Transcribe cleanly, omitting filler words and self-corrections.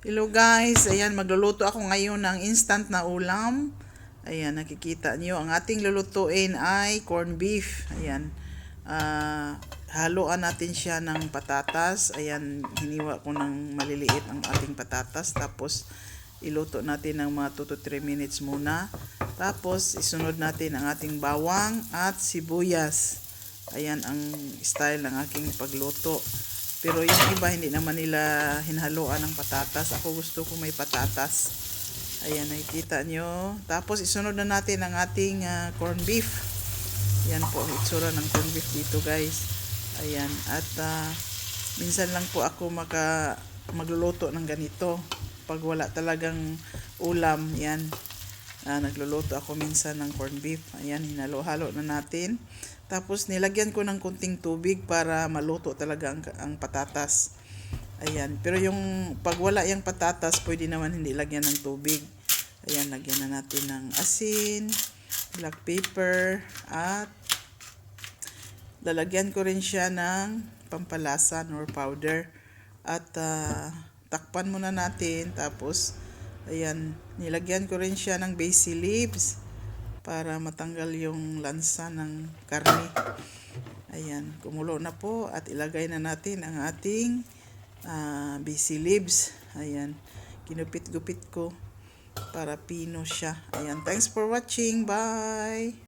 Hello guys, ayan magluluto ako ngayon ng instant na ulam. Ayan, nakikita niyo ang ating lulutuin ay corned beef. Ayan. Haluan natin siya ng patatas. Ayan, hiniwa ko ng maliliit ang ating patatas. Tapos iluto natin ng mga 2 to 3 minutes muna. Tapos isunod natin ang ating bawang at sibuyas. Ayan ang style ng aking pagluto. Pero yung iba hindi naman nila hinhaluan ng patatas. Ako gusto ko may patatas. Ayan, nakikita nyo. Tapos isunod na natin ang ating corned beef. Ayan po, itsura ng corned beef dito guys. Ayan, at minsan lang po ako magluluto ng ganito. Pag wala talagang ulam, yan. Nagluluto ako minsan ng corned beef. Ayan, hinalo-halo na natin. Tapos nilagyan ko ng kunting tubig para maluto talaga ang patatas. Ayan, pero yung pag wala yung patatas, pwede naman hindi lagyan ng tubig. Ayan, lagyan na natin ng asin, black pepper, at lalagyan ko rin siya ng pampalasa nor powder. At takpan muna natin. Tapos ayan, nilagyan ko rin siya ng basil leaves para matanggal yung lansa ng karne. Ayan, kumulo na po at ilagay na natin ang ating basil leaves. Ayan, kinupit-gupit ko para pino siya. Ayan, thanks for watching. Bye!